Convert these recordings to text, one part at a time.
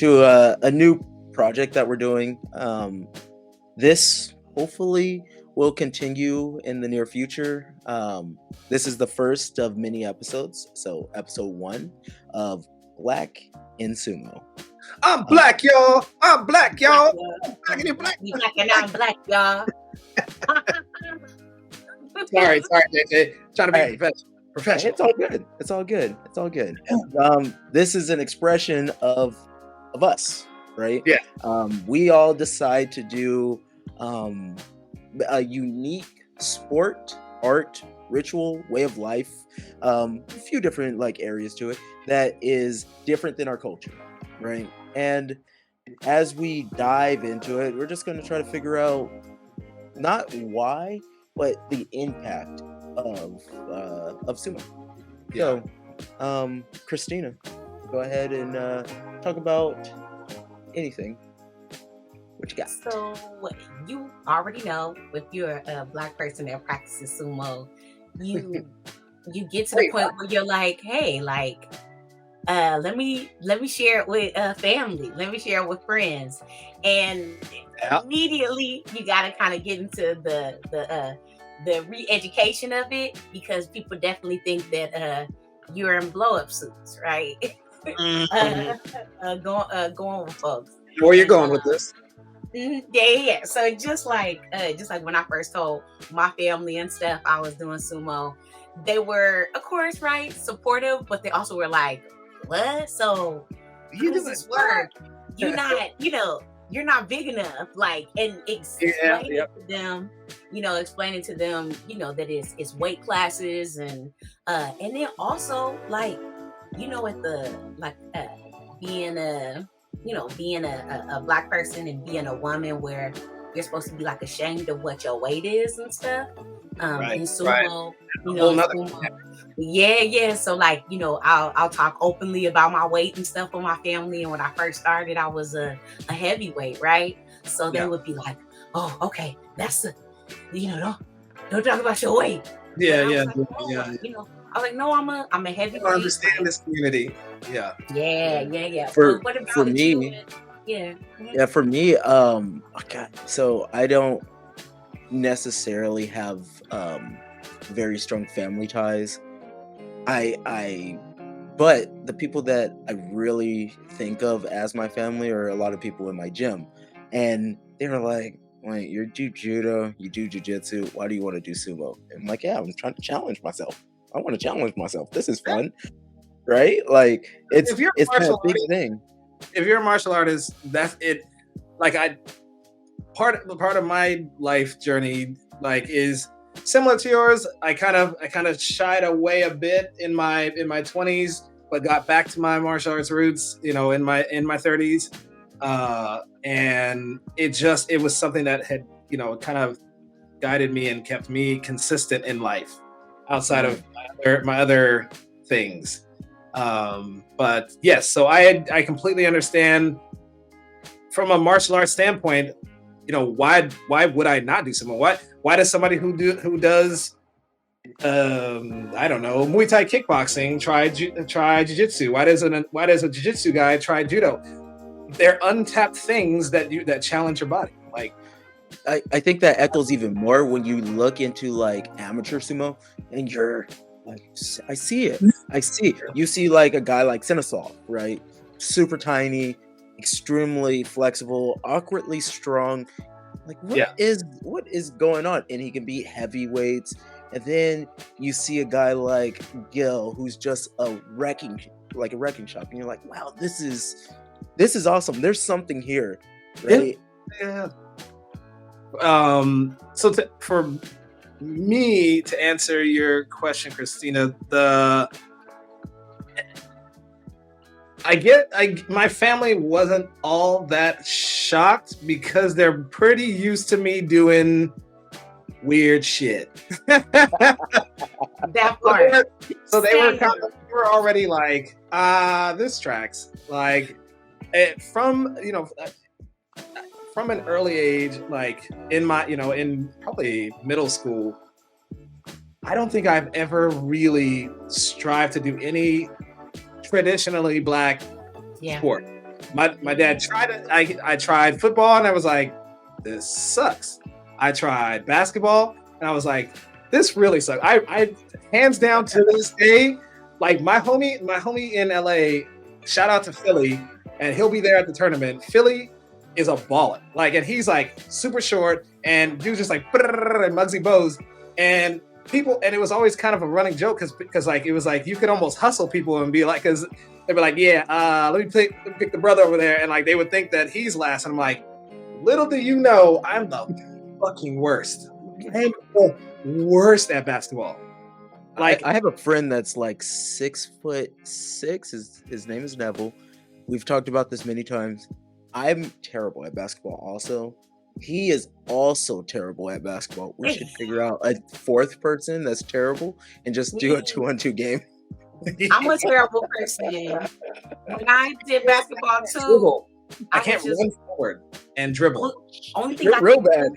to a new project that we're doing. This hopefully will continue in the near future. This is the first of many episodes. So episode 1 of Black in Sumo. I'm black, y'all. I'm black, y'all. I'm black. I'm black, y'all. Sorry, JJ. Trying to be professional. It's all good. It's all good. It's all good. This is an expression of us, right? Yeah. We all decide to do a unique sport, art, ritual, way of life, a few different like areas to it that is different than our culture, right? And as we dive into it, we're just going to try to figure out not why, but the impact of sumo. Yeah. So, Christina, go ahead and talk about anything. What you got? So you already know, if you're a black person that practices sumo, you get to the point where you're like, hey, like, let me share it with family. Let me share it with friends, and immediately you got to kind of get into the re-education of it, because people definitely think that you're in blow-up suits, right? Going with folks. Where you going with this? Yeah. So just like when I first told my family and stuff I was doing sumo, they were, of course, right, supportive, but they also were like, what? So how does this work? You're not, you're not big enough. Like, and explaining to them, that it's weight classes, and then also like, at the like being a black person and being a woman, where you're supposed to be like ashamed of what your weight is and stuff. In sumo, yeah. So like, I'll talk openly about my weight and stuff with my family. And when I first started, I was a heavyweight, right? So they would be like, "Oh, okay, that's don't talk about your weight." Yeah. I was like, "No, I'm a heavyweight." I understand this community. Yeah. For what me, for me, okay, so I don't necessarily have very strong family ties. But the people that I really think of as my family are a lot of people in my gym, and they're like, "Wait, you do judo, you do jujitsu. Why do you want to do sumo?" And I'm like, "Yeah, I'm trying to challenge myself. I want to challenge myself. This is fun." Right? Like, it's kind of a big thing. If you're a martial artist, that's it. Like, part of my life journey, like, is similar to yours. I kind of shied away a bit in my 20s, but got back to my martial arts roots, in my 30s. And it was something that had, kind of guided me and kept me consistent in life outside of my other things. But yes, so I completely understand from a martial arts standpoint, why would I not do sumo? Why does somebody who does I don't know, Muay Thai kickboxing try jiu-jitsu? Why does a jiu-jitsu guy try judo? They're untapped things that challenge your body. Like, I think that echoes even more when you look into like amateur sumo, and you're like, I see it. You see like a guy like Sinisov, right? Super tiny, extremely flexible, awkwardly strong. Like, what is going on? And he can beat heavyweights. And then you see a guy like Gil, who's just a wrecking shop, and you're like, wow, this is awesome. There's something here, right? Yeah. So for me to answer your question, Christina, my family wasn't all that shocked, because they're pretty used to me doing weird shit. That part. So they were already like, this tracks. Like, from an early age, like in my, in probably middle school, I don't think I've ever really strived to do any traditionally black sport. My dad tried it. I tried football and I was like, this sucks. I tried basketball and I was like, this really sucks. I hands down to this day, like my homie in LA, shout out to Philly, and he'll be there at the tournament. Philly is a baller. Like, and he's like super short and dude's just like and Muggsy Bogues. And people, and it was always kind of a running joke because like it was like you could almost hustle people and be like, because they'd be like, yeah, let me pick the brother over there, and like they would think that he's last, and I'm like, little do you know, I'm the fucking worst. I'm the worst at basketball. Like I have a friend that's like 6'6". His name is Neville. We've talked about this many times. I'm terrible at basketball also. He is also terrible at basketball. We should figure out a fourth person that's terrible and just do a 2-on-2 game. I'm a terrible person. When I did basketball too, I can't run forward and dribble. Only thing You're real bad.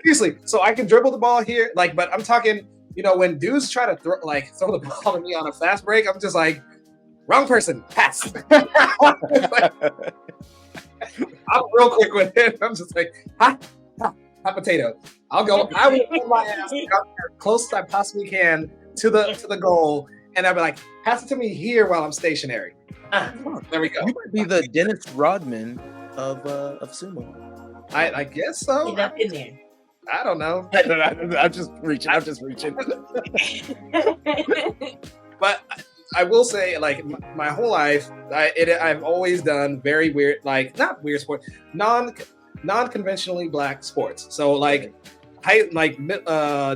Seriously, so I can dribble the ball here, like, but I'm talking, you know, when dudes try to throw the ball to me on a fast break, I'm just like, wrong person, pass. I'm real quick with it. I'm just like, hot potato. I will put my ass as close as I possibly can to the goal, and I'll be like, pass it to me here while I'm stationary. There we go. You might be the Dennis Rodman of sumo. I guess so. Get up in there. I don't know. I'm just reaching. But I will say, like, my whole life, I've always done very weird, like, not weird sports, non-conventionally black sports. So, like,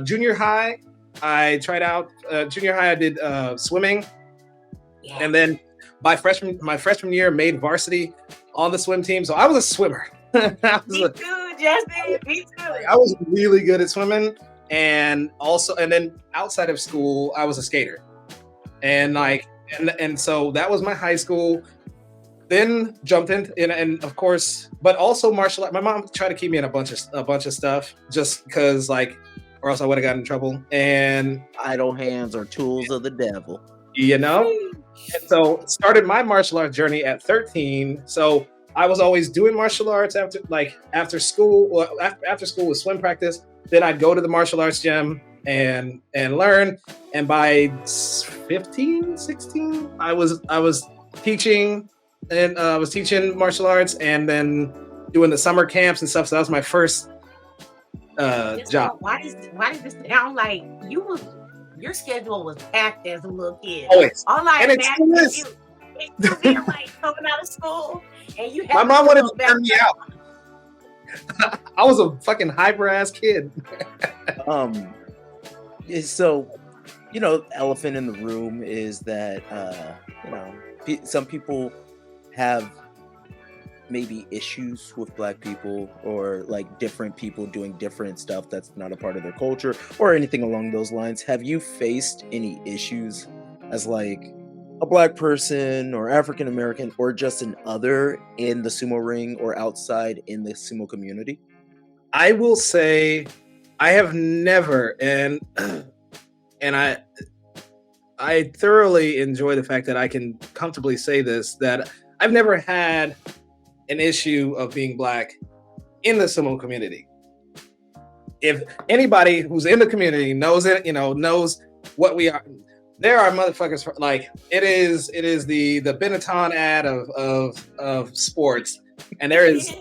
junior high, I tried out. Junior high, I did swimming, and then my freshman year, made varsity on the swim team. So I was a swimmer. Me too, Justin. Me too. I was really good at swimming, and then outside of school, I was a skater. And like, and so that was my high school. Then jumped in, and of course, but also martial art. My mom tried to keep me in a bunch of stuff just because, like, or else I would have gotten in trouble. And idle hands are tools of the devil. You know. And so started my martial arts journey at 13. So I was always doing martial arts after school with swim practice. Then I'd go to the martial arts gym and learn. And by 15, 16, I was teaching, and I was teaching martial arts and then doing the summer camps and stuff. So that was my first job. Why does this sound like your schedule was packed as a little kid? Always. All I and imagine is you being like coming out of school and you have my mom wanted to turn me out. I was a fucking hyper ass kid. So, you know, elephant in the room is that you know, some people have maybe issues with black people, or like different people doing different stuff that's not a part of their culture or anything along those lines. Have you faced any issues as like a black person or African American or just an other in the sumo ring or outside in the sumo community? I will say I have never, and I thoroughly enjoy the fact that I can comfortably say this, that I've never had an issue of being black in the sumo community. If anybody who's in the community knows it, you know, knows what we are. There are motherfuckers like it is the Benetton ad of sports, and there is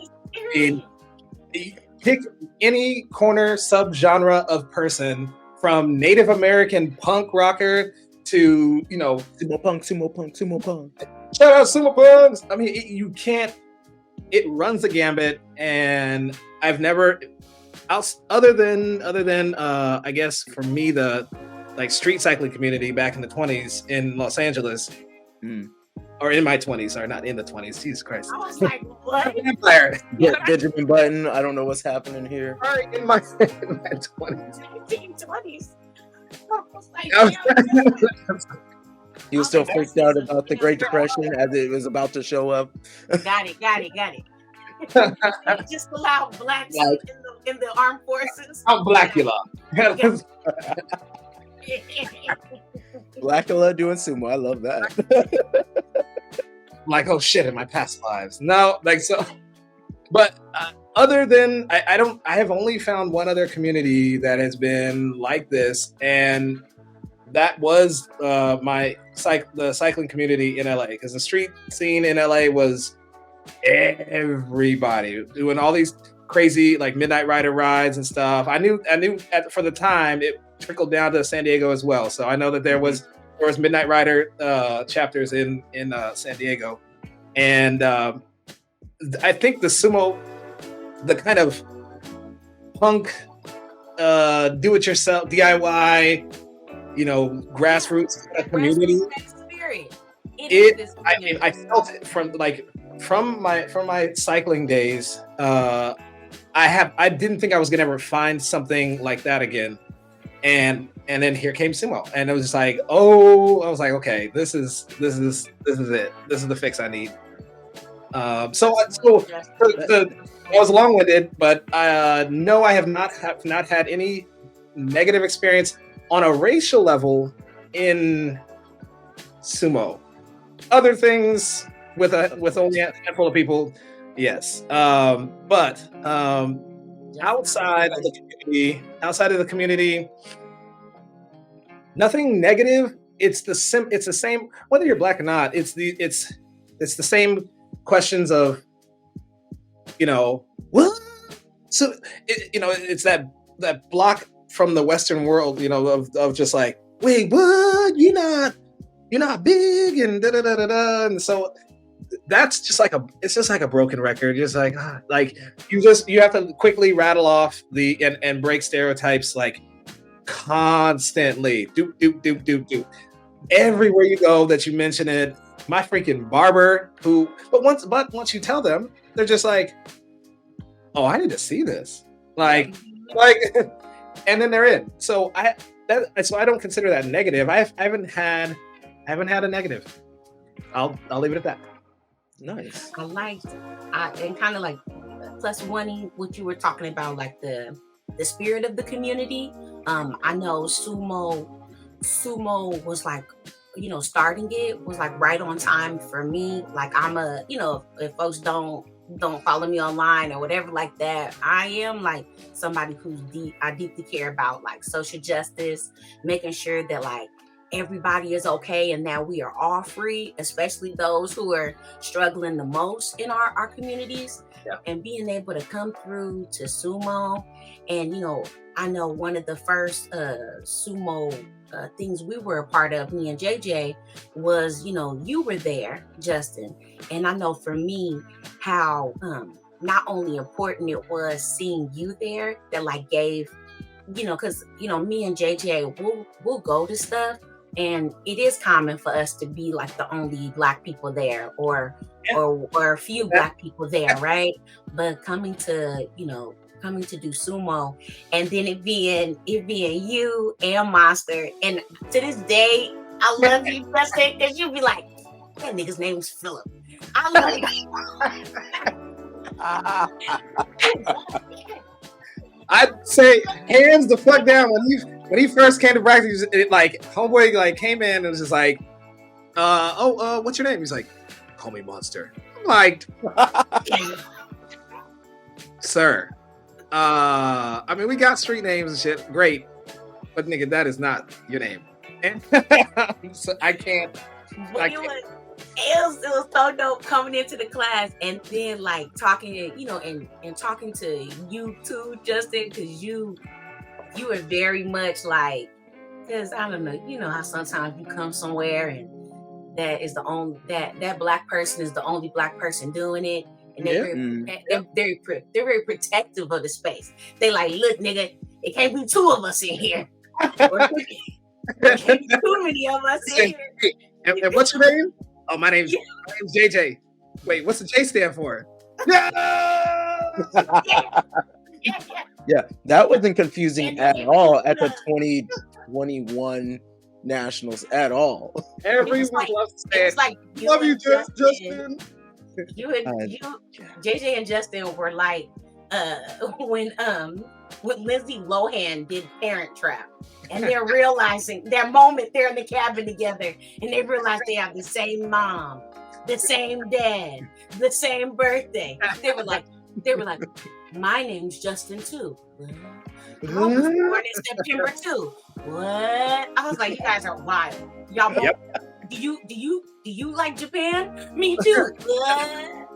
pick any corner subgenre of person, from Native American punk rocker to, you know, sumo punk. Shout out sumo punks. I mean, you can't. It runs the gambit, and I've never, other than I guess for me, the like street cycling community back in the 20s in Los Angeles, or in my 20s, or not in the 20s. Jesus Christ! I was like, what? Yeah, Benjamin Button. I don't know what's happening here. Right in my 20s. 1920s. I was like, He was still freaked out about the Great Depression as it was about to show up. Got it. Just allow blacks in the armed forces. I'm Blackula. Blackula doing sumo. I love that. like, oh shit, in my past lives. No, like so. But other than I have only found one other community that has been like this, and that was the cycling community in LA, because the street scene in LA was everybody doing all these crazy like midnight rider rides and stuff. I knew for the time it trickled down to San Diego as well. So I know that there was midnight rider chapters in San Diego, and I think the sumo, the kind of punk do-it-yourself DIY, grassroots community. I felt it from my cycling days. I didn't think I was gonna ever find something like that again, and then here came sumo, and it was just like, I was like, okay, this is it. This is the fix I need. I was long-winded, but no, I have not had any negative experience on a racial level in sumo. Other things with only a handful of people, yes. But outside of the community, nothing negative. It's the same whether you're black or not. It's the same questions of, what? So it's that block from the Western world, of just like, wait, what? You're not big, and da da da da da. And so that's just like a broken record. Just like you have to quickly rattle off and break stereotypes like constantly. Do. Everywhere you go that you mention it, my freaking barber but once you tell them, they're just like, oh, I need to see this. Like, and then they're in. So I don't consider that negative. I haven't had a negative. I'll leave it at that. Nice. And kind of like plus one, what you were talking about, like the spirit of the community. I know sumo was like, starting it was like right on time for me. Like I'm if folks don't follow me online or whatever like that, I am like somebody I deeply care about like social justice, making sure that like everybody is okay and that we are all free, especially those who are struggling the most in our communities. Yeah. And being able to come through to sumo, and I know one of the first sumo things we were a part of, me and JJ, was you were there, Justin, and I know for me how not only important it was seeing you there, that like gave because me and JJ we'll go to stuff, and it is common for us to be like the only Black people there, or a few Black people there, right? But coming to do sumo, and then it being you and Monster, and to this day I love you, Justin, because you be like, that nigga's name's Philip. I love you. I'd say hands the fuck down when he first came to practice. It like homeboy like came in and was just like, what's your name? He's like, call me Monster. I'm like, sir. I mean, we got street names and shit, great, but nigga, that is not your name. And so I can't. It was so dope coming into the class, and then like talking, and talking to you too, Justin, because you are very much like, because I don't know, how sometimes you come somewhere and that is the only that Black person is the only Black person doing it. And they're very protective of the space. They like, look, nigga, it can't be two of us in here. It can't be too many of us in here. And what's your name? Oh, my name's JJ. Wait, what's the J stand for? Yeah, that wasn't confusing at all at the 2021 Nationals at all. Everyone loves to say it. Like, love you, Justin. You, JJ and Justin were like when Lindsay Lohan did Parent Trap, and they're realizing their moment they're in the cabin together, and they realize they have the same mom. the same dad, the same birthday. They were like, my name's Justin too. I was born in September too. What? I was like, you guys are wild. Y'all both, do you like Japan? Me too. What?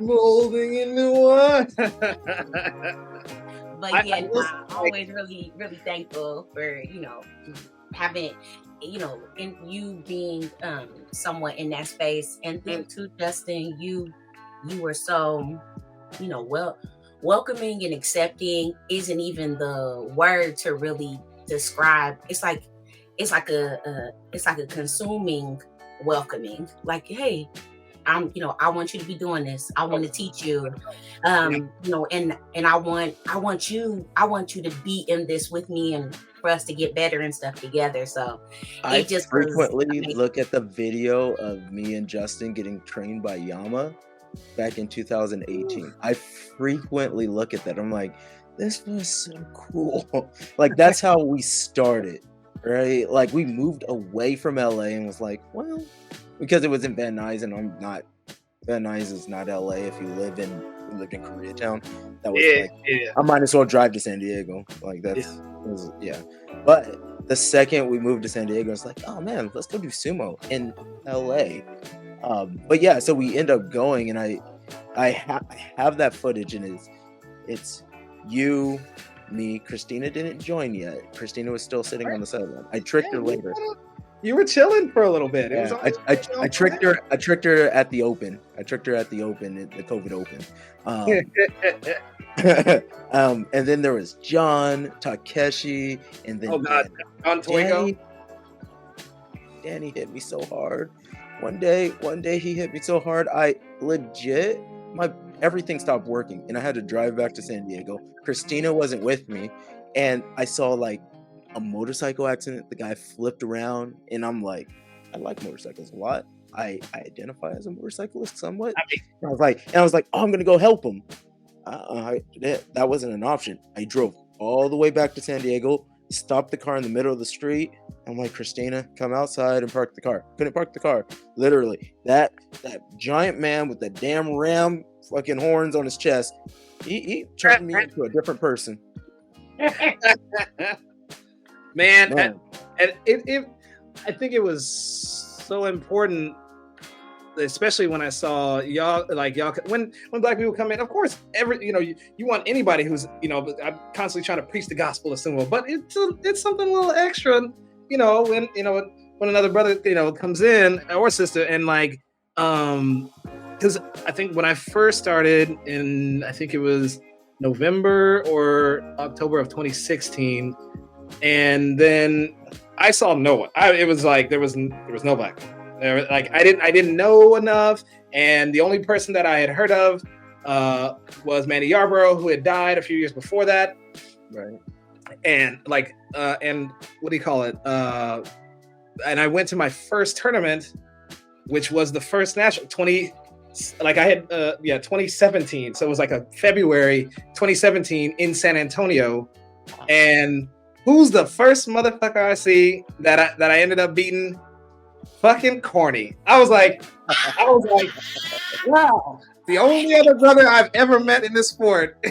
Molding into one. But yeah, I'm always really, really thankful for, having, in you being somewhat in that space. And then too, Justin, you were so, welcoming and accepting isn't even the word to really describe. It's like a consuming welcoming. Like, hey, I want you to be doing this. I want to teach you, and I want you to be in this with me and for us to get better and stuff together. So I just frequently look at the video of me and Justin getting trained by Yama back in 2018. I frequently look at that. I'm like, this was so cool. Like, that's how we started, right? Like, we moved away from LA and was like, well, because it was in Van Nuys, and Van Nuys is not LA. If you lived in Koreatown, that was I might as well drive to San Diego. Like, was. But the second we moved to San Diego, it's like, oh man, let's go do sumo in LA. But yeah, so we end up going, and I have that footage, and it's you, me. Christina didn't join yet. Christina was still sitting on the sideline. I tricked her later. You were chilling for a little bit. Yeah, I tricked her. I tricked her at the Open. The COVID Open. And then there was John, Takeshi, and then John Toigo. Danny hit me so hard. One day he hit me so hard, I legit, everything stopped working, and I had to drive back to San Diego. Christina wasn't with me, and I saw like a motorcycle accident. The guy flipped around, and I'm like, I like motorcycles a lot. I identify as a motorcyclist somewhat. I was like, oh, I'm gonna go help him. That wasn't an option. I drove all the way back to San Diego, stopped the car in the middle of the street. I'm like, Christina, come outside and park the car. Couldn't park the car. Literally, that giant man with the damn ram fucking horns on his chest, he turned me into a different person. Man. And I think it was so important, especially when I saw y'all when Black people come in. Of course, you want anybody who's I'm constantly trying to preach the gospel of sumo, but it's something a little extra, when another brother comes in, or sister, and like because I think when I first started in, I think it was November or October of 2016, and then I saw no one. It was like there was no Black people. Like I didn't know enough, and the only person that I had heard of was Manny Yarborough, who had died a few years before that. Right. And and what do you call it? And I went to my first tournament, which was the first national 2017. So it was like a February 2017 in San Antonio, and who's the first motherfucker I see that I ended up beating? Fucking Corny. I was like, wow. The only other brother I've ever met in this sport.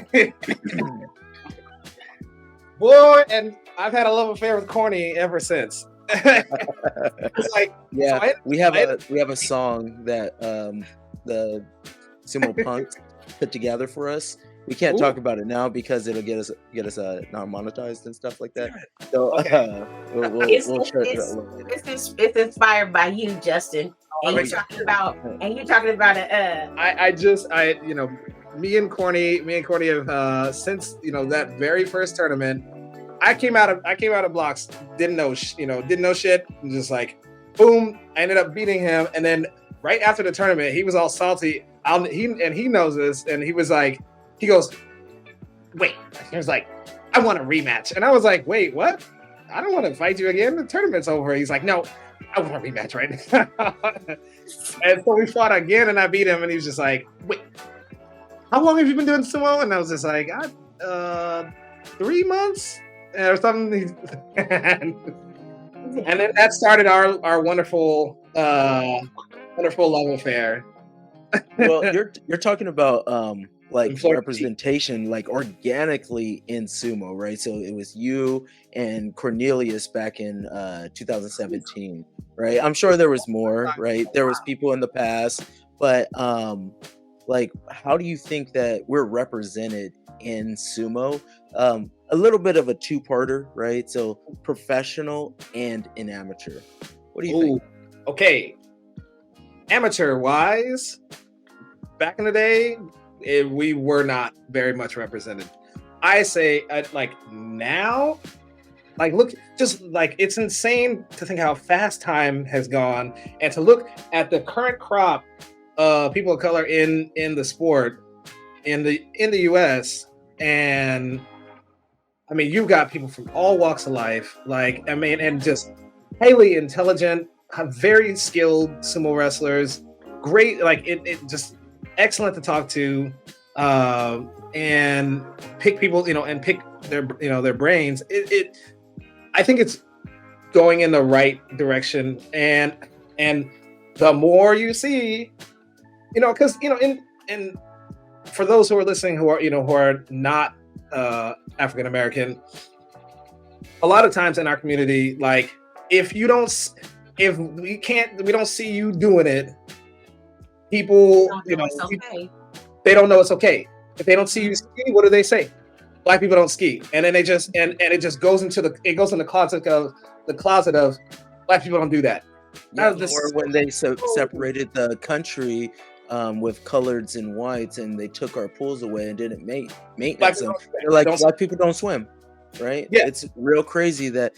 Boy, and I've had a love affair with Corny ever since. It's like, yeah, so we have a song that the Sumo Punks put together for us. We can't talk about it now because it'll get us not monetized and stuff like that. So we'll share it a little later. It's inspired by you, Justin. And you're talking about it. Me and Corny have since that very first tournament. I came out of blocks, didn't know shit, and just like boom, I ended up beating him. And then right after the tournament, he was all salty. He knows this, and he was like. He goes, wait. He was like, I want a rematch. And I was like, wait, what? I don't want to fight you again. The tournament's over. He's like, no, I want a rematch right now. And so we fought again, and I beat him. And he was just like, wait, how long have you been doing sumo? And I was just like, 3 months or something. And then that started our wonderful wonderful love affair. Well, you're talking about like And Florida representation like organically in sumo, right? So it was you and Cornelius back in 2017, right? I'm sure there was more, right? There was people in the past, but like how do you think that we're represented in sumo? A little bit of a two-parter, right? So professional and an amateur. What do you think? Ooh, okay. Amateur wise, back in the day, we were not very much represented. I say, like now, like look, just like it's insane to think how fast time has gone, and to look at the current crop of people of color in the sport in the U.S. and I mean, you've got people from all walks of life, like I mean, and just highly intelligent, very skilled sumo wrestlers. Great, like it just excellent to talk to, and pick people, and pick their brains. I think it's going in the right direction, and the more you see, because in for those who are listening who are not African American, a lot of times in our community, like if we don't see you doing it, people, they don't know it's okay. If they don't see you ski, what do they say? Black people don't ski, and then they just and it just goes into the closet of black people don't do that. Yeah, or when they separated the country with coloreds and whites, and they took our pools away and didn't maintenance them. They're like, black people don't swim, right? Yeah, it's real crazy that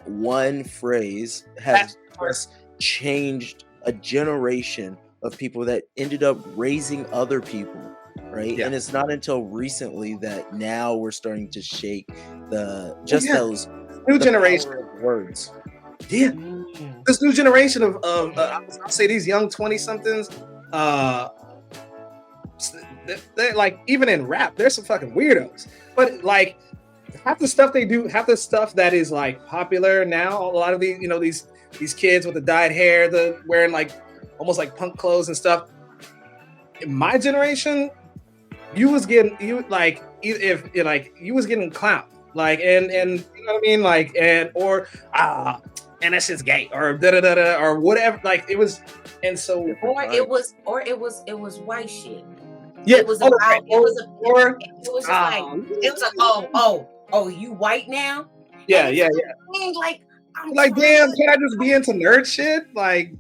one phrase has just changed a generation of people that ended up raising other people, right? Yeah. And it's not until recently that now we're starting to shake those new generation of words. Yeah, this new generation of I'll say these young 20-somethings, they're like, even in rap, there's some fucking weirdos. But like half the stuff they do, half the stuff that is like popular now, a lot of these kids with the dyed hair, the wearing like almost like punk clothes and stuff. In my generation, you was getting clowned, like and you know what I mean, like and that's just gay or da da da da or whatever. Like it was, and so it was white shit. Yeah, it was like you white now. Yeah. Like damn, can I just be into nerd shit? Like,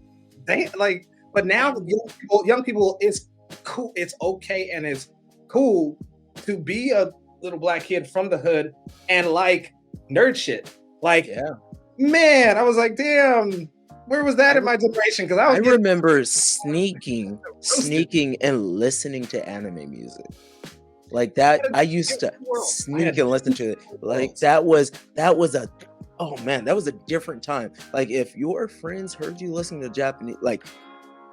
damn, like, but now young people, it's cool. It's okay and it's cool to be a little black kid from the hood and like nerd shit. Like, man, I was like, damn, where was that in my generation? Because I remember sneaking and listening to anime music. Like that, I used to sneak and listen to it. Like that was a different time. Like if your friends heard you listening to Japanese, like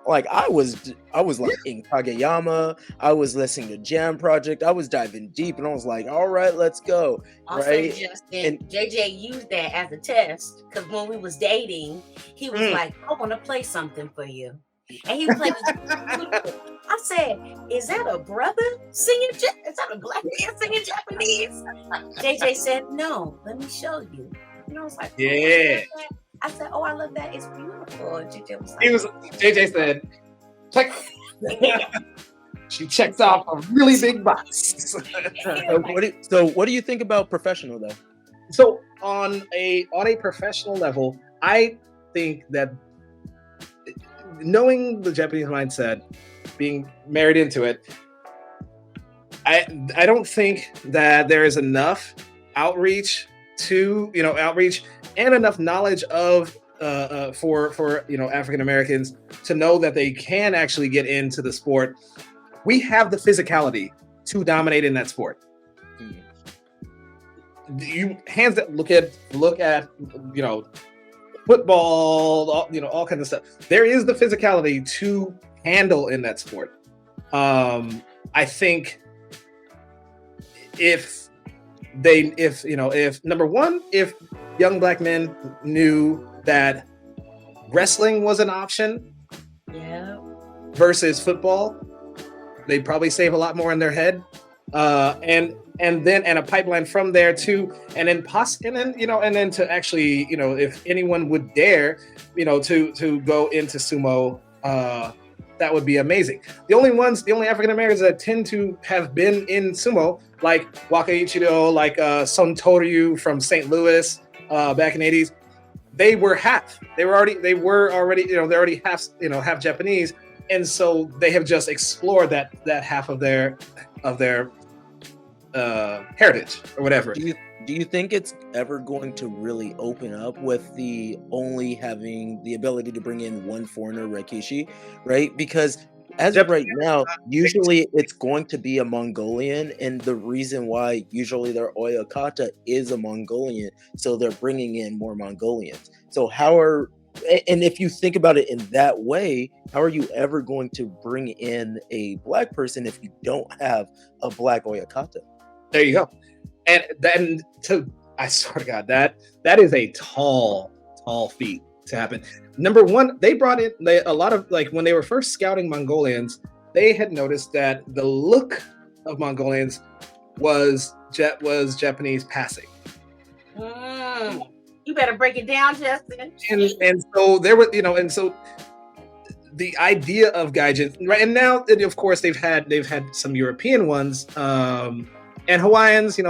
I was like in Kageyama, I was listening to Jam Project, I was diving deep, and I was like, all right, let's go. Also, right? Justin, JJ used that as a test because when we was dating, he was like, I want to play something for you. And he played I said, is that a brother singing? Is that a black man singing Japanese? JJ said, no, let me show you. And I was like, yeah. I said, oh, I love that. It's beautiful. And JJ was like, JJ said, check. She checks off a really big box. So what do you think about professional though? So on a professional level, I think that knowing the Japanese mindset, being married into it, I don't think that there is enough outreach and enough knowledge of for African Americans to know that they can actually get into the sport. We have the physicality to dominate in that sport. You hands that look at football, all kinds of stuff. There is the physicality to handle in that sport. I think if number one, if young black men knew that wrestling was an option, versus football. They'd probably save a lot more in their head. And a pipeline from there to, and then to actually, if anyone would dare, to go into sumo, that would be amazing. The only African Americans that tend to have been in sumo, like Waka Ichido, like Son Toryu from St. Louis, back in the 80s, they were half. They're already half Japanese, and so they have just explored that half of their heritage or whatever. Do you think it's ever going to really open up with the only having the ability to bring in one foreigner Rikishi, right? Because as of right now, usually it's going to be a Mongolian, and the reason why usually their Oyakata is a Mongolian, so they're bringing in more Mongolians. So and if you think about it in that way, how are you ever going to bring in a black person if you don't have a black Oyakata? There you go. And then I swear to God, that is a tall feat to happen. Number one, they brought in a lot of, like, when they were first scouting Mongolians, they had noticed that the look of Mongolians was Japanese passing. You better break it down, Justin. And so there were, and so the idea of gaijin, right? And now, of course, they've had some European ones, and Hawaiians, a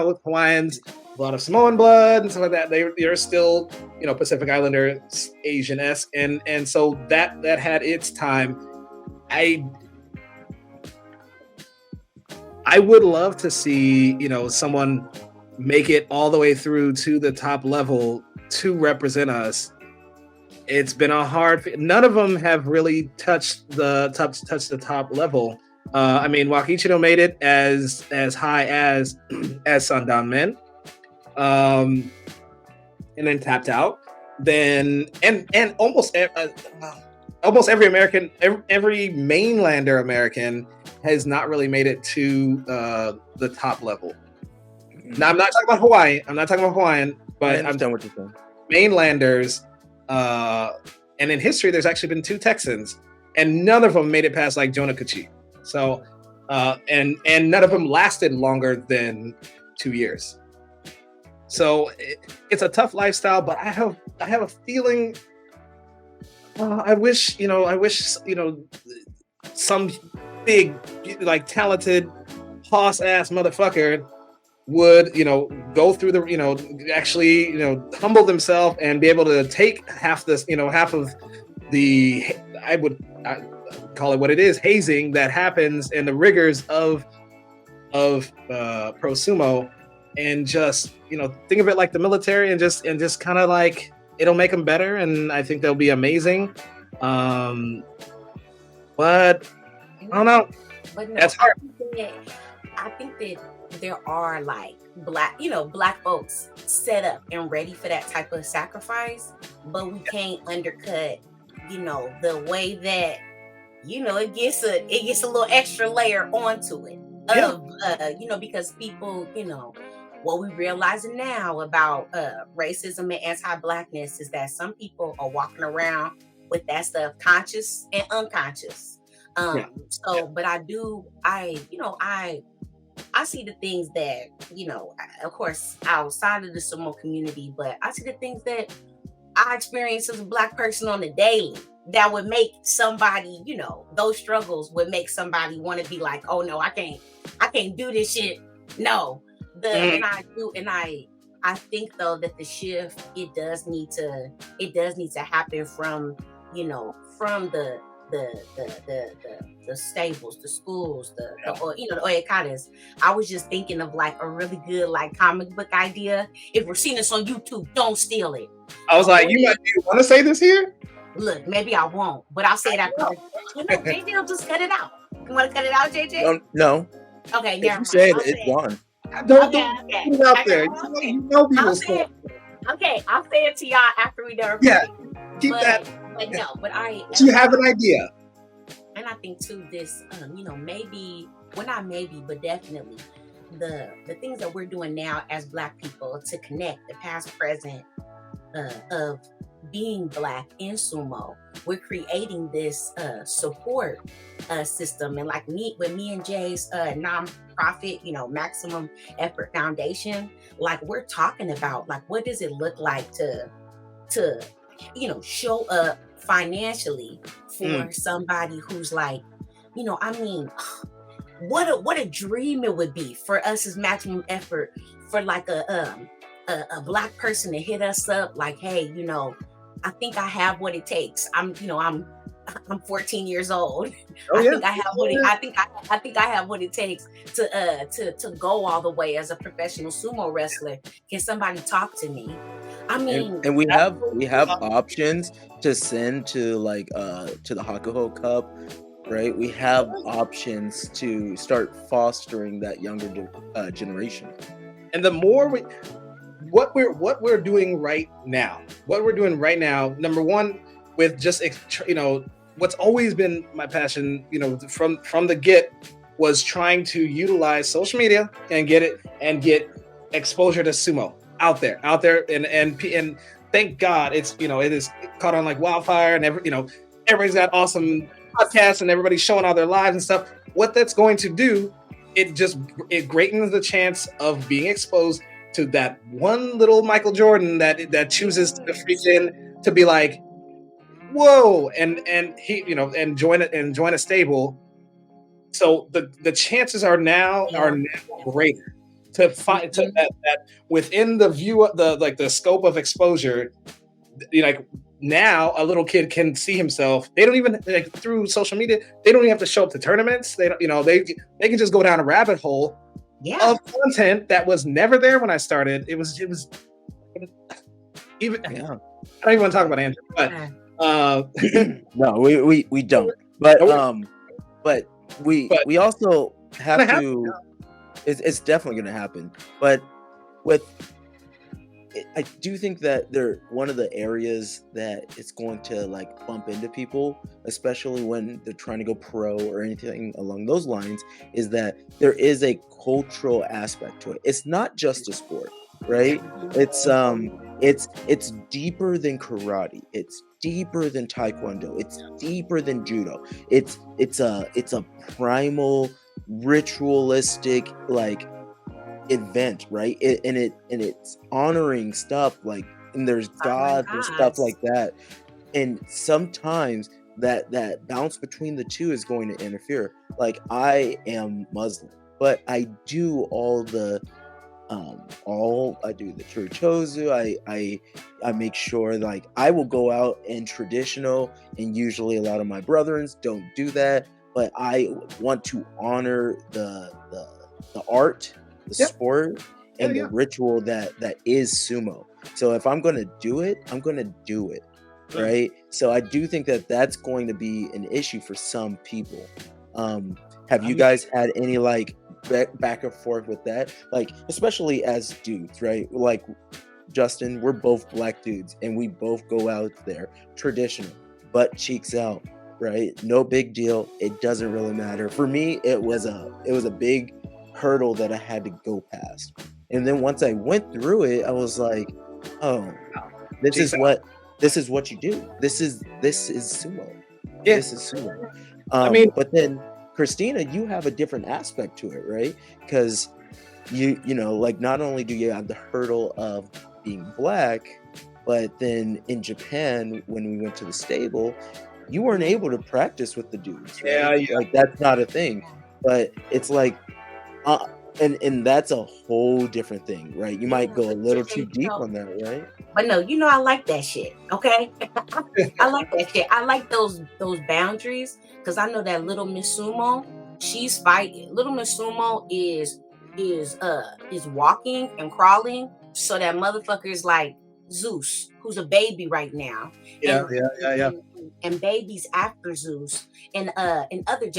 lot of Samoan blood and stuff like that. They're still, Pacific Islander, Asian-esque, and so that had its time. I would love to see, someone make it all the way through to the top level to represent us. It's been a hard. None of them have really touched the top level. I mean, Wakichido made it as high as Sandan Men, and then tapped out. Then and almost every American, every mainlander American has not really made it to the top level. Now, I'm not talking about Hawaii. I'm not talking about Hawaiian, but I understand what you're saying. Mainlanders, and in history, there's actually been 2 Texans, and none of them made it past like Jonakuchi. So, and none of them lasted longer than 2 years. So it's a tough lifestyle, but I have a feeling. I wish some big, like, talented, hoss ass motherfucker would, go through the, actually, humble themselves and be able to take half of the, I call it what it is, hazing that happens and the rigors of pro sumo, and just, think of it like the military, and just kind of like, it'll make them better, and I think they'll be amazing. But I don't know. But no, that's hard. I think that there are, like, black folks set up and ready for that type of sacrifice, but we can't undercut, the way that, it gets a little extra layer onto it of, because people, what we realizing now about racism and anti-blackness is that some people are walking around with that stuff conscious and unconscious. But I see the things that, of course, outside of the sumo community, but I see the things that I experience as a black person on the daily that would make somebody, those struggles would make somebody want to be like, oh no, I can't do this shit. No. And I think though that the shift, it does need to happen from, from the stables, the schools, the oyakatas. I was just thinking of, like, a really good, like, comic book idea. If we're seeing this on YouTube, don't steal it. I was like, you want to say this here? Look, maybe I won't, but I'll say it after. JJ will just cut it out. You want to cut it out, JJ? No. Okay, if you say it, it's gone. Don't put it out there. People say it. Okay, I'll say it to y'all after we done. Yeah, keep that. But no, but you have an idea. And I think too, this, maybe, well, not maybe, but definitely the things that we're doing now as Black people to connect the past, present of being Black in sumo we're creating this support system. And like me and Jay's nonprofit, Maximum Effort Foundation, like we're talking about like what does it look like to show up financially for somebody who's like, I mean, what a dream it would be for us as Maximum Effort for like a Black person to hit us up like, hey, I think I have what it takes. I'm 14 years old. I think I have what it takes to go all the way as a professional sumo wrestler. Can somebody talk to me? I mean, and we have options to send to like to the Hakuho Cup, right? We have options to start fostering that younger generation. And the more what we're doing right now, number one, with just what's always been my passion, from the get, was trying to utilize social media and get exposure to sumo out there, and thank God it is caught on like wildfire, and everybody's got awesome podcasts and everybody's showing all their lives and stuff. What that's going to do, it greatens the chance of being exposed to that one little Michael Jordan that chooses to freaking to be like, whoa, and he and join a stable. So the chances are now greater to find that within the view of the scope of exposure. Like now, a little kid can see himself. They don't even through social media. They don't even have to show up to tournaments. They don't. They can just go down a rabbit hole of content that was never there when I started. It was even. Yeah. I don't even want to talk about Andrew, but no, we don't. But we also have to. It's definitely going to happen. But I do think that one of the areas that it's going to like bump into people, especially when they're trying to go pro or anything along those lines, is that there is a cultural aspect to it. It's not just a sport, right? It's deeper than karate. It's deeper than taekwondo. It's deeper than judo. It's a primal, ritualistic like event, right? And it's honoring stuff like, and there's gods and stuff like that, and sometimes that bounce between the two is going to interfere. Like, I am Muslim, but I do all the churichozu. I make sure like I will go out in traditional, and usually a lot of my brethrens don't do that, but I want to honor the art, the sport, and the ritual that is sumo. So if I'm going to do it, I'm going to do it, right? So I do think that that's going to be an issue for some people. Have you guys had any like back and forth with that? Like, especially as dudes, right? Like, Justin, we're both Black dudes, and we both go out there traditional, butt cheeks out, right? No big deal. It doesn't really matter. For me, it was a big hurdle that I had to go past. And then once I went through it, I was like, oh, this is what you do. This is sumo. Yeah. This is sumo. But then Christina, you have a different aspect to it, right? Because you know, like, not only do you have the hurdle of being Black, but then in Japan, when we went to the stable, you weren't able to practice with the dudes, right? Yeah. Like, that's not a thing. But it's like, and that's a whole different thing, right? You might go a little too deep on that, right? But no, I like that shit. Okay, I like that shit. I like those boundaries, because I know that Little Miss Sumo, she's fighting. Little Miss Sumo is walking and crawling, so that motherfucker is like Zeus, who's a baby right now. Yeah. And babies after Zeus, and other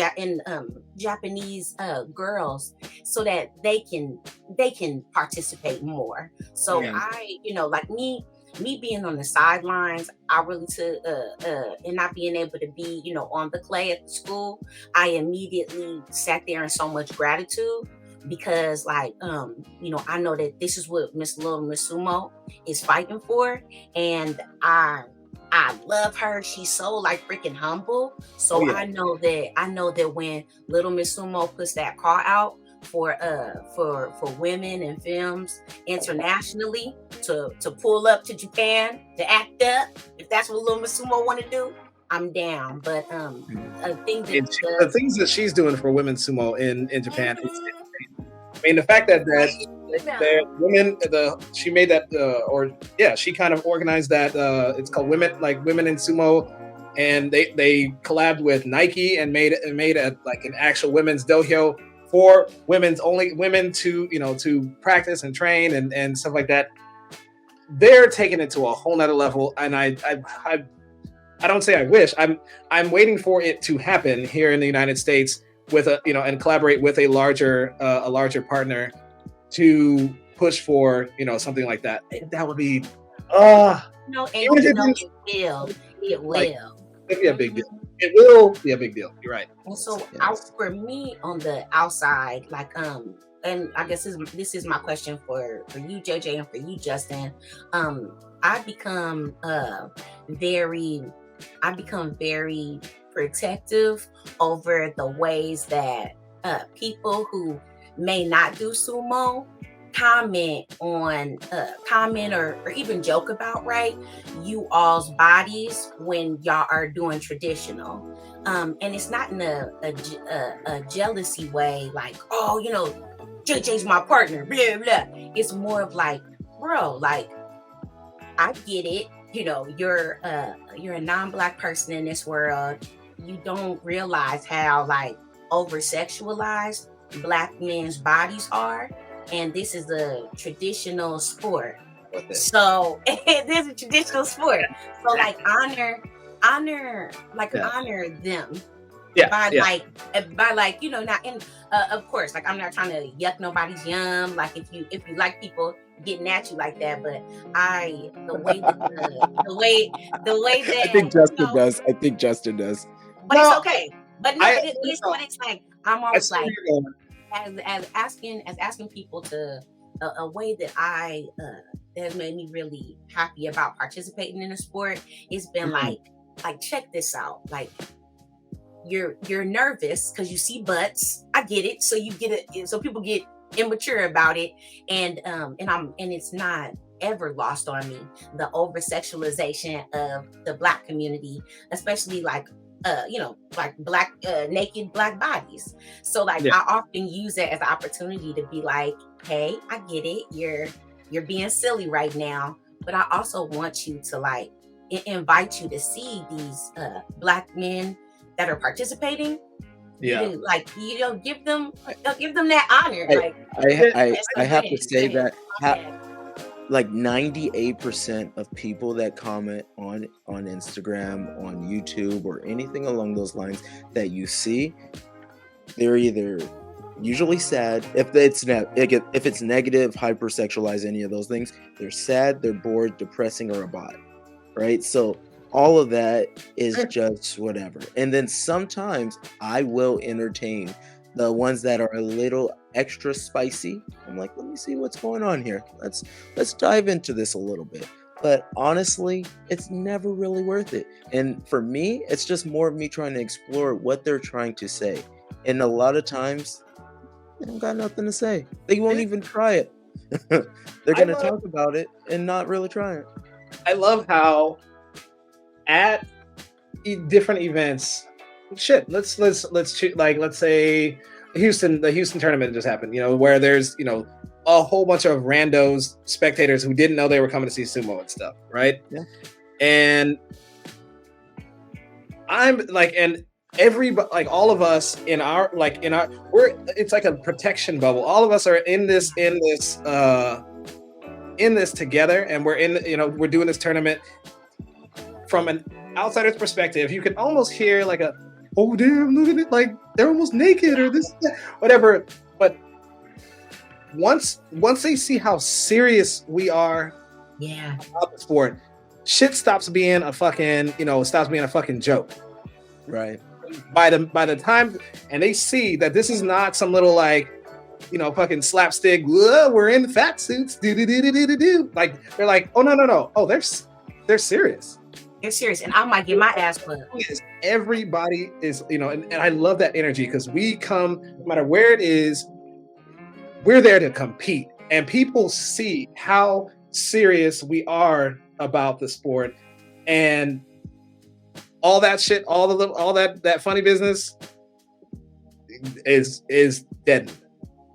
Japanese girls, so that they can participate more. So I, like me being on the sidelines, I really and not being able to be, on the clay at the school, I immediately sat there in so much gratitude, because like, I know that this is what Little Miss Sumo is fighting for, and I I love her. She's so like freaking humble. So I know that when Little Miss Sumo puts that call out for women in films internationally to pull up to Japan to act up, if that's what Little Miss Sumo want to do, I'm down. But I think that the things that she's doing for women sumo in Japan, I mean, the fact that women, she made that, she kind of organized that. It's called Women in Sumo, and they collabed with Nike and made an actual women's dojo for women to practice and train and stuff like that. They're taking it to a whole nother level, and I don't say I wish. I'm waiting for it to happen here in the United States with and collaborate with a larger partner to push for something like that. That would be it will. It'd be a big deal. It will be a big deal. You're right. And so for me on the outside, and I guess this is my question for you, JJ, and for you, Justin. I become very protective over the ways that people who may not do sumo comment or even joke about, right, you all's bodies when y'all are doing traditional. And it's not in a jealousy way, like, oh, JJ's my partner, blah, blah. It's more of like, bro, like, I get it. You're a non-Black person in this world. You don't realize how like over-sexualized Black men's bodies are. And this is a traditional sport. So this is a traditional sport. So like honor them. By not in of course, like I'm not trying to yuck nobody's yum. Like if you like people getting at you like that, but the way that I think Justin does. I think Justin does. But it's okay. But no, it's like I'm always like as asking people to a way that that has made me really happy about participating in a sport. It's been like check this out. Like you're nervous because you see butts. I get it. So you get it. So people get immature about it, and it's not ever lost on me the over sexualization of the Black community, especially like Black naked Black bodies. So like I often use it as an opportunity to be like, hey, I get it, you're being silly right now, but I also want you to like invite you to see these Black men that are participating. Give them that honor. I have to say that like 98% of people that comment on Instagram, on YouTube, or anything along those lines that you see, they're either usually sad. If it's negative, hypersexualize, any of those things, they're sad, they're bored, depressing, or a bot, right? So all of that is just whatever. And then sometimes I will entertain the ones that are a little extra spicy. I'm like, let me see what's going on here. Let's dive into this a little bit. But honestly, it's never really worth it. And for me, it's just more of me trying to explore what they're trying to say. And a lot of times, they don't got nothing to say. They won't even try it. They're going to talk about it and not really try it. I love how at different events, let's say the Houston tournament just happened, where there's, a whole bunch of randos, spectators who didn't know they were coming to see sumo and stuff, right? Yeah. And I'm like, and everybody, like all of us it's like a protection bubble. All of us are in this together, and we're doing this tournament. From an outsider's perspective, you can almost hear like oh damn, look at it, like they're almost naked or this, whatever. But once they see how serious we are about the sport, shit stops being a fucking joke. Right. By the time, and they see that this is not some little fucking slapstick, we're in fat suits, do. Like they're like, oh no. Oh, they're serious. It's serious, and I might get my ass whooped. Everybody is, and I love that energy because we come, no matter where it is, we're there to compete, and people see how serious we are about the sport, and all that shit, all that funny business is dead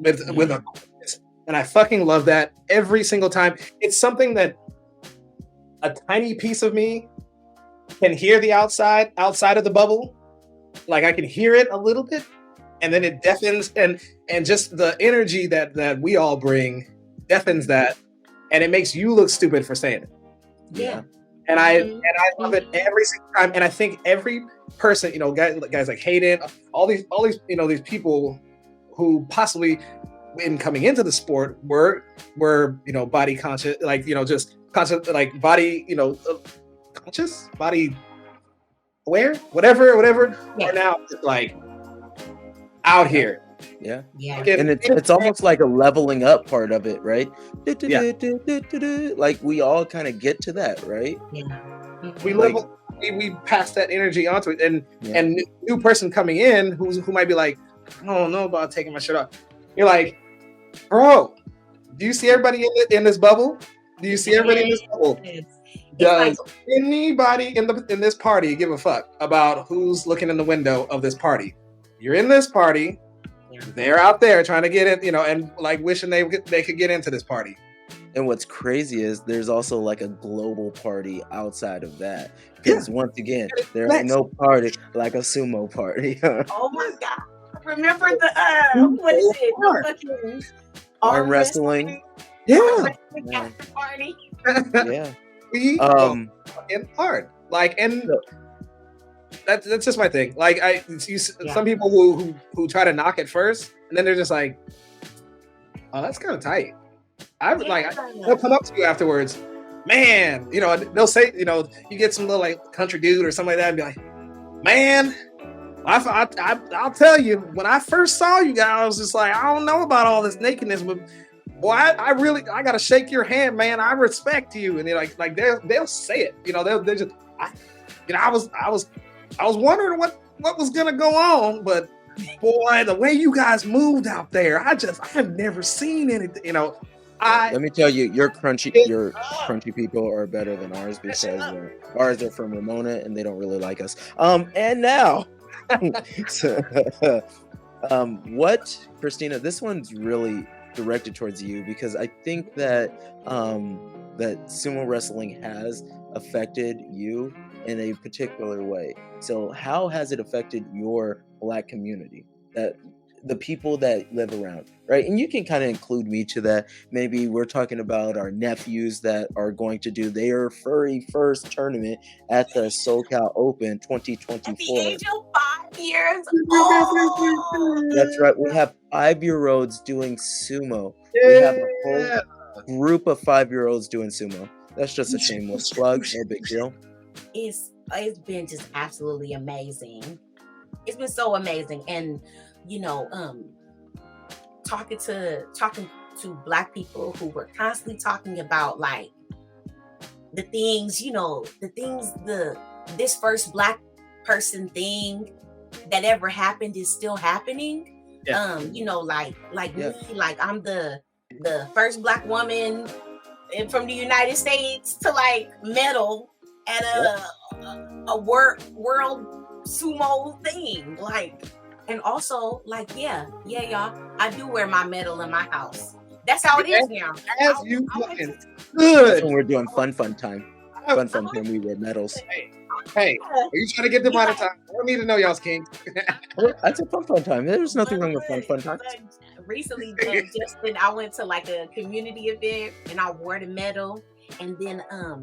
with a, and I fucking love that every single time. It's something that a tiny piece of me can hear the outside of the bubble. Like I can hear it a little bit, and then it deafens, and just the energy that we all bring deafens that, and it makes you look stupid for saying it. Yeah. And I love it every single time. And I think every person, guys like Hayden, all these, these people who possibly in coming into the sport were body conscious, just conscious, like body, conscious, body aware, whatever, Yeah. are now just like out here. Yeah. And it's almost like a leveling up part of it, right? Yeah. Like we all kind of get to that, right? Yeah. We level, we pass that energy onto it, and new person coming in who might be like, I don't know about taking my shirt off. You're like, bro, do you see everybody in this bubble? Do you see everybody in this bubble? Does anybody in this party give a fuck about who's looking in the window of this party? You're in this party. They're out there trying to get in, and like wishing they could get into this party. And what's crazy is there's also like a global party outside of that. Because once again, there ain't no party like a sumo party. Oh my God. Remember the, what is it? The fucking arm wrestling. Yeah. After party. Yeah. We go fucking hard. Like, and that's just my thing. Like some people who try to knock it first, and then they're just like, oh, that's kind of tight. They'll come up to you afterwards, man. They'll say, you get some little like country dude or something like that, and be like, man, I'll tell you, when I first saw you guys, I was just like, I don't know about all this nakedness, but boy, I gotta shake your hand, man. I respect you, and they're like they'll say it, they're just, I was wondering what was gonna go on, but boy, the way you guys moved out there, I've never seen anything, Let me tell you, your crunchy people are better than ours because ours are from Ramona and they don't really like us. And now, what, Christina? This one's really directed towards you because I think that that sumo wrestling has affected you in a particular way. So, how has it affected your Black community? That the people that live around, right? And you can kind of include me to that. Maybe we're talking about our nephews that are going to do their furry first tournament at the SoCal Open 2024. At the age of 5 years old. That's right. We have 5-year-olds doing sumo. We have a whole group of 5-year-olds doing sumo. That's just a shameless plug. No big deal. It's been just absolutely amazing. It's been so amazing. And talking to Black people who were constantly talking about like the things, this first Black person thing that ever happened is still happening. Yeah. Me, like I'm the first Black woman from the United States to like medal at a world sumo thing, like. And also, like, y'all, I do wear my medal in my house. That's how it is now. As you looking good. That's when we're doing fun time. Fun time, we wear medals. Hey, are you trying to get demonetized? I don't need to know y'all's kinks. That's a fun time. There's nothing wrong with fun time. Recently, Justin, I went to like a community event and I wore the medal. And then, I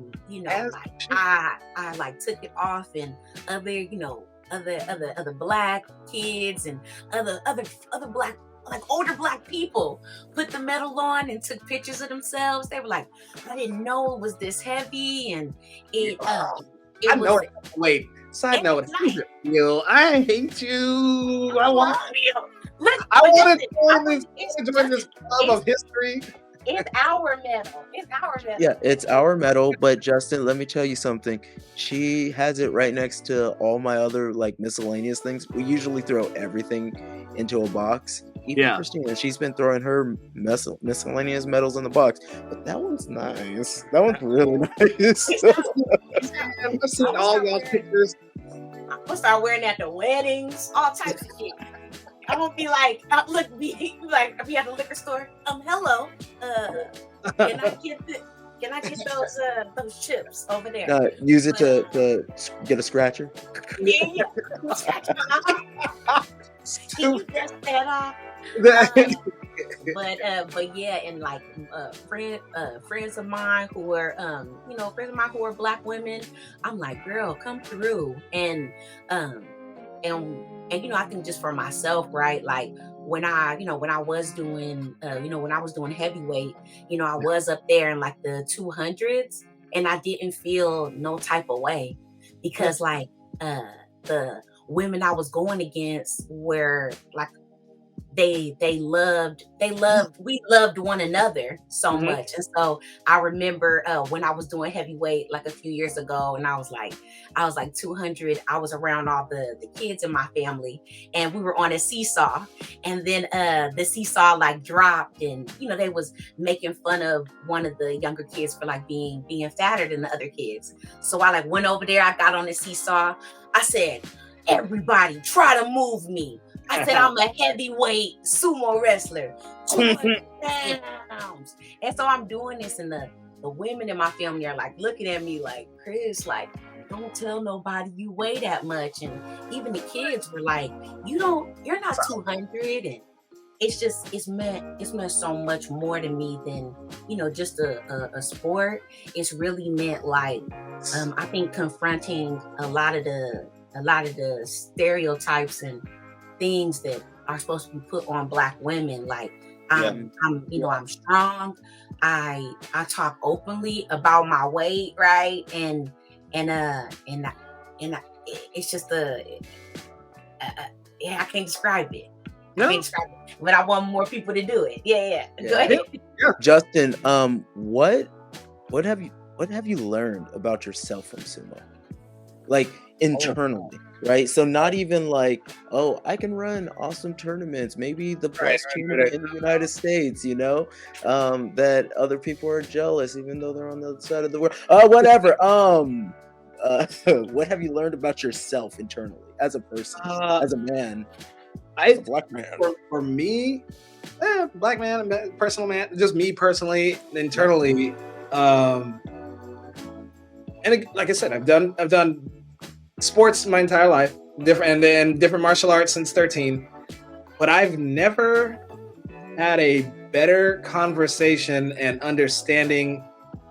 like took it off, and other Black kids and other Black, like older Black people put the medal on and took pictures of themselves. They were like, I didn't know it was this heavy, and it I know it. Wait, side note, I hate you. I want to join this club of history. It's our medal. It's our medal. Yeah, it's our medal, but Justin, let me tell you something. She has it right next to all my other like miscellaneous things. We usually throw everything into a box. Even Christina, she's been throwing her miscellaneous medals in the box, but that one's nice. That one's really nice. I've seen all y'all pictures. I'm gonna start wearing that at the weddings, all types of shit. I'm gonna be like, be at the liquor store. Hello. Can I get those chips over there? Use it to get a scratcher. Yeah. Can you dust that off? But yeah, and like friends of mine who are Black women, I'm like, girl, come through. And I think just for myself, right? Like when I was doing heavyweight, I was up there in like the 200s, and I didn't feel no type of way because like the women I was going against were like we loved one another so much. And so I remember when I was doing heavyweight like a few years ago, and I was like 200, I was around all the kids in my family, and we were on a seesaw, and then the seesaw like dropped, and they was making fun of one of the younger kids for like being fatter than the other kids. So I like went over there, I got on the seesaw, I said, everybody try to move me. I said, I'm a heavyweight sumo wrestler, 200 pounds. And so I'm doing this, and the women in my family are like looking at me like, Chris, like, don't tell nobody you weigh that much. And even the kids were like, you're not 200. And it's meant so much more to me than, just a sport. It's really meant like, I think confronting a lot of the stereotypes and things that are supposed to be put on Black women. Like I'm strong. I talk openly about my weight, right? And it's just I can't describe it. No? I can't describe it, but I want more people to do it. Yeah. Go ahead. Yeah. Justin, what have you learned about yourself from sumo? Like internally, right? So not even like, oh, I can run awesome tournaments, maybe the best tournament in the United States, that other people are jealous, even though they're on the other side of the world. Whatever. What have you learned about yourself internally as a person, as a man, as a Black man? For me, Black man, personal man, just me personally, internally. And like I said, I've done sports my entire life, different martial arts since 13, but I've never had a better conversation and understanding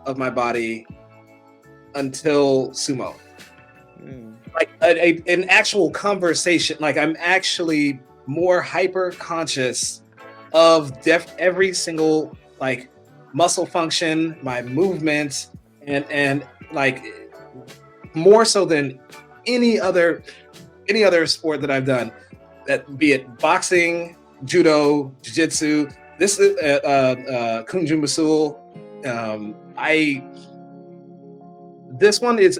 of my body until sumo. Like an actual conversation. Like I'm actually more hyper conscious of every single like muscle function, my movement, and like more so than any other sport that I've done, that be it boxing, judo, jiu-jitsu, this is Kunjun Basul. This one is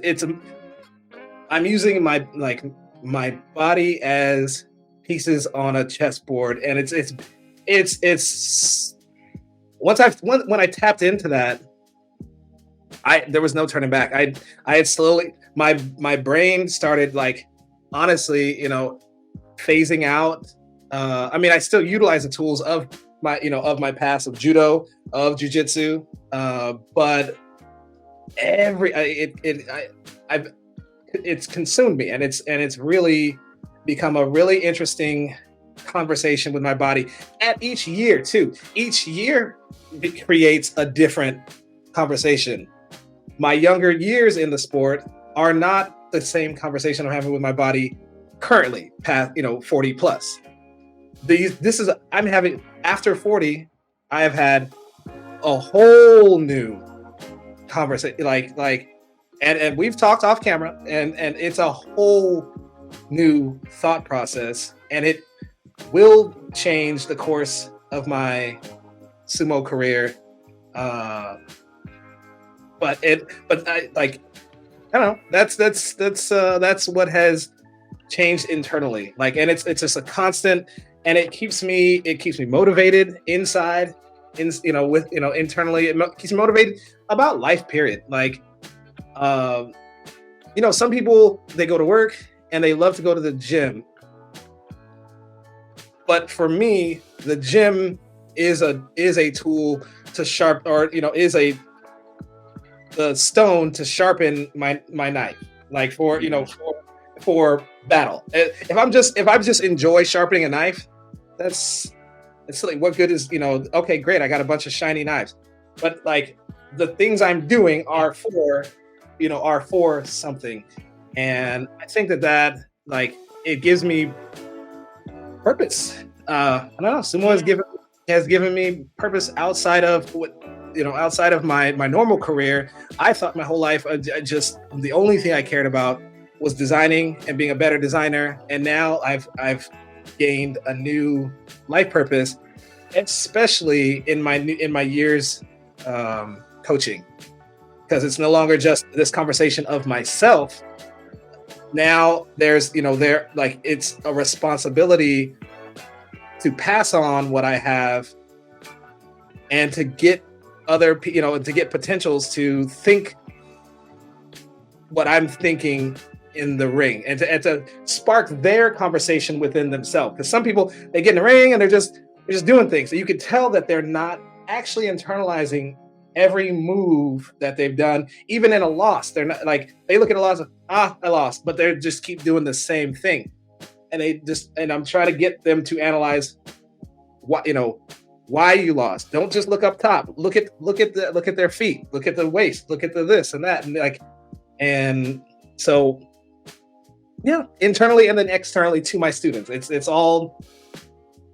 I'm using my body as pieces on a chessboard, and it's when I tapped into that, there was no turning back. I had slowly, my brain started like, honestly, phasing out. I mean, I still utilize the tools of my past, of judo, of jiu-jitsu, but it's consumed me, and it's really become a really interesting conversation with my body. At each year too. Each year it creates a different conversation. My younger years in the sport are not the same conversation I'm having with my body currently, past 40 plus. I'm having after 40. I have had a whole new conversation, and we've talked off camera, and it's a whole new thought process, and it will change the course of my sumo career But I like, I don't know. That's what has changed internally. Like, and it's just a constant, and it keeps me motivated inside, internally. It keeps me motivated about life. Period. Like, some people, they go to work and they love to go to the gym, but for me, the gym is a tool to is the stone to sharpen my knife, like for battle. If I'm just enjoy sharpening a knife, it's like, what good is, okay, great, I got a bunch of shiny knives, but like the things I'm doing are for something. And I think that like, it gives me purpose. I don't know, sumo has given me purpose outside of my normal career. I thought my whole life, just the only thing I cared about was designing and being a better designer. And now I've gained a new life purpose, especially in my years coaching, because it's no longer just this conversation of myself. Now there's it's a responsibility to pass on what I have, and to get to get potentials to think what I'm thinking in the ring, and to spark their conversation within themselves. Because some people, they get in the ring and they're just doing things, so you can tell that they're not actually internalizing every move that they've done. Even in a loss, they're not, like, they look at a loss, I lost, but they just keep doing the same thing. And I'm trying to get them to analyze why you lost. Don't just look up top. Look at their feet. Look at the waist. Look at the this and that. And so, yeah, internally and then externally to my students. It's all,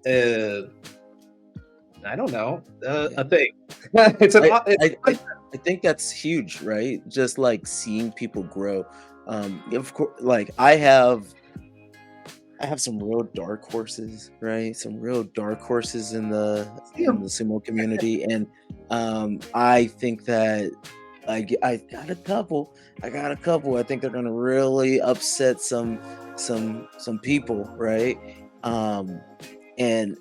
I don't know, a thing. I think that's huge, right? Just like seeing people grow. Of course, like I have some real dark horses, right? Some real dark horses in the sumo community, and I think that I got a couple. I think they're gonna really upset some people, right? And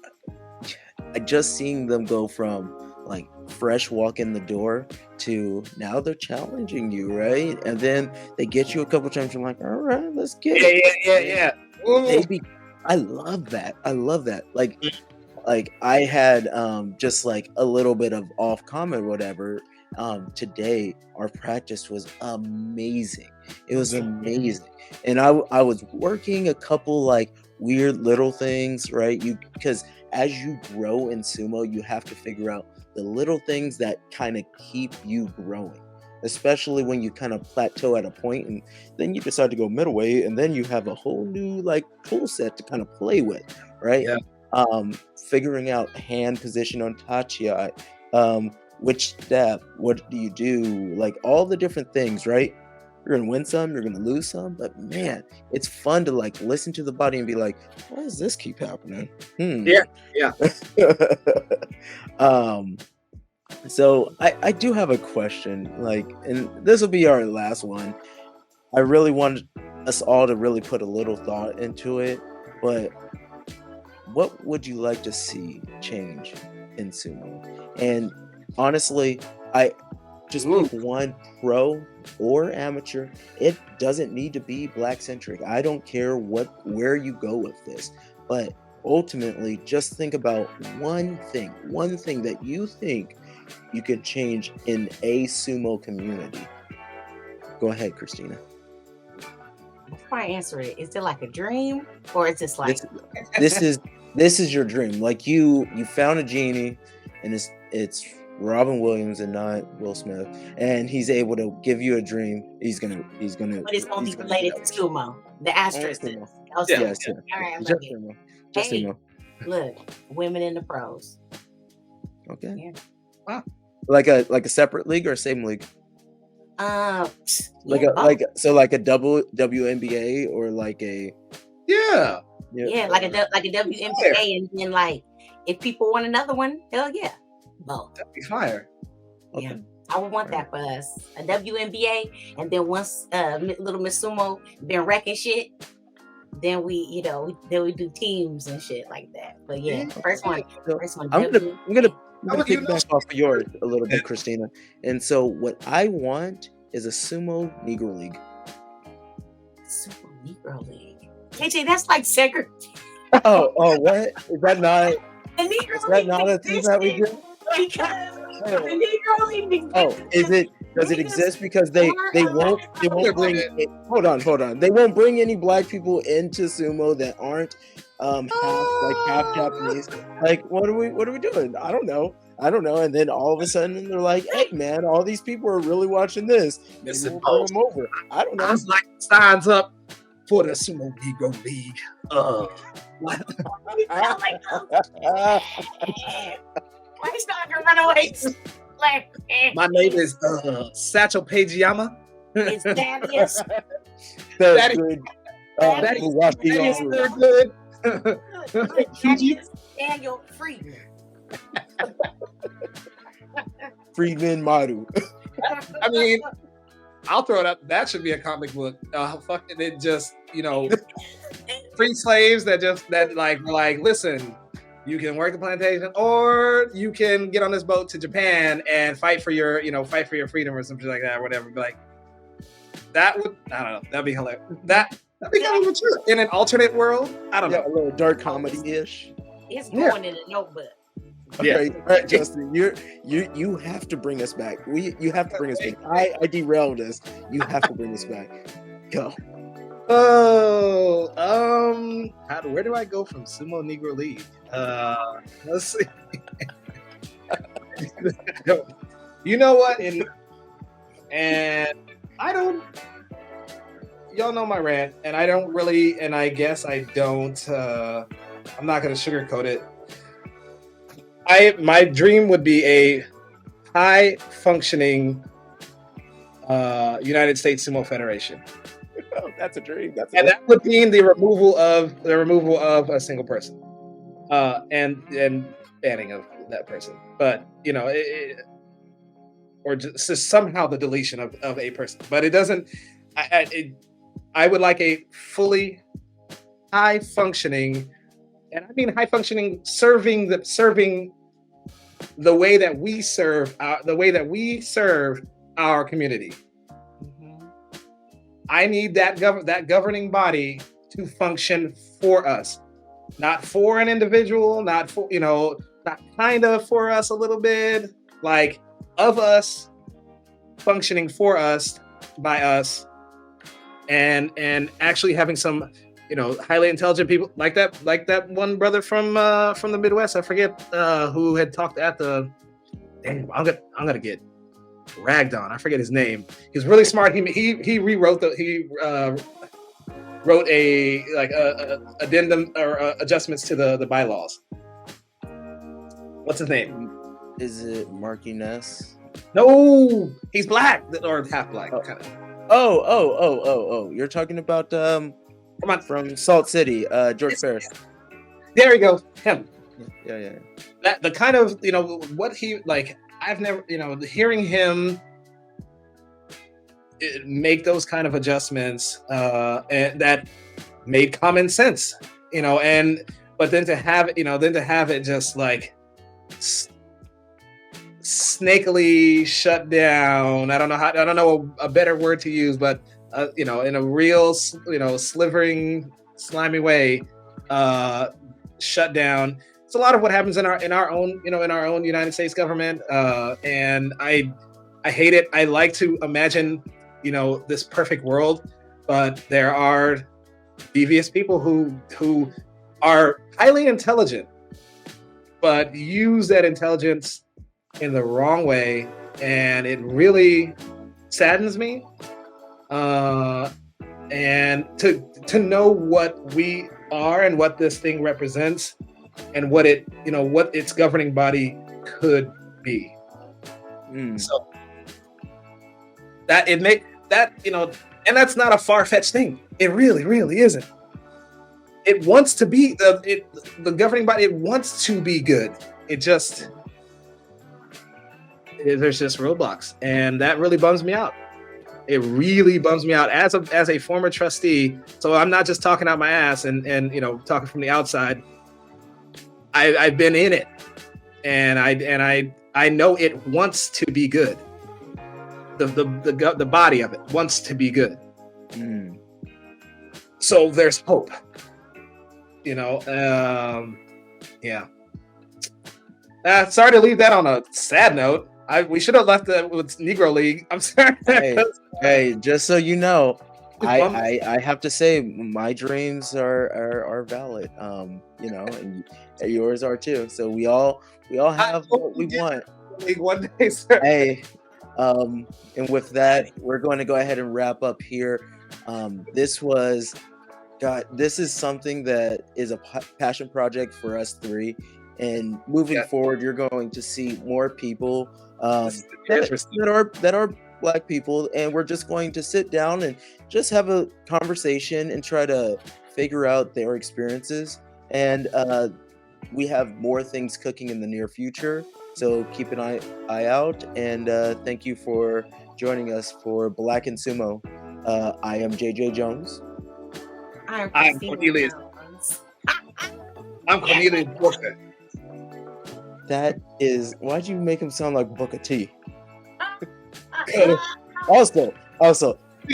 I just seeing them go from like fresh walk in the door to now they're challenging you, right? And then they get you a couple times. You're like, all right, let's get it. Yeah. I love that. Like I had just like a little bit of off comment, whatever. Today our practice was amazing. It was amazing, and I was working a couple like weird little things, right? Because as you grow in sumo, you have to figure out the little things that kind of keep you growing, especially when you kind of plateau at a point and then you decide to go middleweight, and then you have a whole new like tool set to kind of play with, right? Yeah. Figuring out hand position on tachi, which step, what do you do, like all the different things, right? You're gonna win some, you're gonna lose some, but man, it's fun to like listen to the body and be like, why does this keep happening? Yeah. So I do have a question, like, and this will be our last one. I really want us all to really put a little thought into it, but what would you like to see change in sumo? And honestly, I just pick one, pro or amateur. It doesn't need to be black centric. I don't care where you go with this, but ultimately just think about one thing that you think you could change in a sumo community. Go ahead, Christina. Before I answer it, is it like a dream, or is this like this is your dream? Like you found a genie, and it's Robin Williams and not Will Smith, and he's able to give you a dream. He's gonna. But it's gonna be related to sumo. The asterisk. Yes. All right, Just sumo. Look, women in the pros. Okay. Yeah. Wow. Like a separate league or same league? Like a double WNBA or like a like a WNBA, and then like if people want another one, hell yeah, both. That'd be fire. Yeah. Okay. I would want that for us. A WNBA, and then once little Miss Sumo been wrecking shit, then we do teams and shit like that. But yeah, first one, So I'm gonna WNBA. I'm gonna I'm How gonna would you know? piggyback off of yours a little bit, Christina. And so what I want is a sumo Negro League. Super Negro League. KJ, that's like segregation. Oh, what? Is that not The Negro is that not a League thing that we do? because the Negro League Oh, does it exist because they won't bring it, hold on. They won't bring any black people into sumo that aren't half Japanese. Like what are we doing? I don't know. And then all of a sudden they're like, hey man, all these people are really watching this. Maybe we'll bring them over. I don't know. I was like signs up for the Sumo Negro League. Why is not your runaways? My name is Satchel Pageyama. It's Thaddeus. That's good. That is Thaddeus good. Thaddeus Daniel Friedman. Friedman Maru. I mean, I'll throw it up. That should be a comic book. Fucking it just, free slaves that like, listen, you can work the plantation or you can get on this boat to Japan and fight for your freedom or something like that or whatever. But like, that would, I don't know, that'd be hilarious. That'd be kind of true. In an alternate world, I don't know. A little dark comedy-ish. It's going in a notebook. Okay, all right, Justin, you have to bring us back. You have to bring us back. I derailed us. You have to bring us back. Go. Oh, where do I go from Sumo Negro League? Let's see. You know what? And I don't. Y'all know my rant, and I don't really, and I guess I don't. I'm not gonna sugarcoat it. My dream would be a high functioning United States Sumo Federation. Oh, that's a dream. That would mean the removal of a single person, and banning of that person. But or just somehow the deletion of a person. But it doesn't. I would like a fully high functioning, and I mean high functioning, serving the way that we serve our community. I need that governing body to function for us, not for an individual, not for not kind of for us a little bit, like of us, functioning for us, by us, and actually having some highly intelligent people like that one brother from the Midwest. I forget who had talked at the. Damn, I'm gonna get ragged on. I forget his name. He's really smart. He rewrote wrote a addendum or adjustments to the bylaws. What's his name? Is it Marky Ness? No, he's black or half black. Kind of. Oh! You're talking about from Salt City, George Ferris. There we go. Him. Yeah. That the kind of what he like. I've never hearing him make those kind of adjustments and that made common sense. But then to have it just like snakily shut down. I don't know a better word to use, but in a real slivering, slimy way, shut down. It's a lot of what happens in our own United States government, and I hate it. I like to imagine this perfect world, but there are devious people who are highly intelligent, but use that intelligence in the wrong way, and it really saddens me. And to know what we are and what this thing represents, and what its governing body could be. So that it make that and that's not a far-fetched thing. It really, really isn't. It wants to be the governing body. It wants to be good. It just there's just roadblocks, and that really bums me out. It really bums me out as a former trustee. So I'm not just talking out my ass and talking from the outside. I've been in it, and I know it wants to be good. The body of it wants to be good. So there's hope. Yeah. Sorry to leave that on a sad note. We should have left that with Negro League. I'm sorry. Hey, just so you know, I have to say my dreams are valid. And yours are too. So we all have what we want. League one day, sir. Hey, and with that, we're going to go ahead and wrap up here. This is something that is a passion project for us three. And moving forward, you're going to see more people that are Black people, and we're just going to sit down and just have a conversation and try to figure out their experiences. And we have more things cooking in the near future, so keep an eye out. And thank you for joining us for Black In Sumo. I am JJ Jones. I'm Cornelius. I'm Cornelius Booker. That is, why'd you make him sound like Booker T? Also,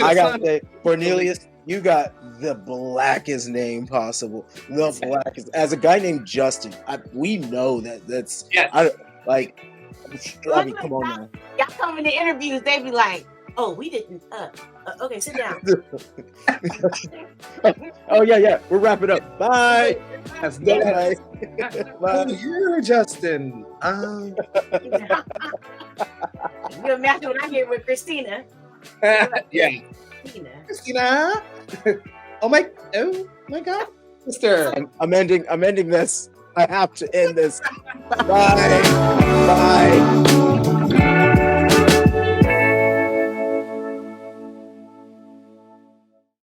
I gotta say, Cornelius, you got the blackest name possible. The blackest. As a guy named Justin, we know that's. Yeah. I mean, come on now. Y'all come in the interviews, they be like, "Oh, we didn't." Okay, sit down. Oh yeah, we're wrapping up. Bye. That's Bye. Bye. You're Justin. You imagine when I get with Christina. Yeah. Christina. Oh my God, sister. I'm ending this. I have to end this. Bye.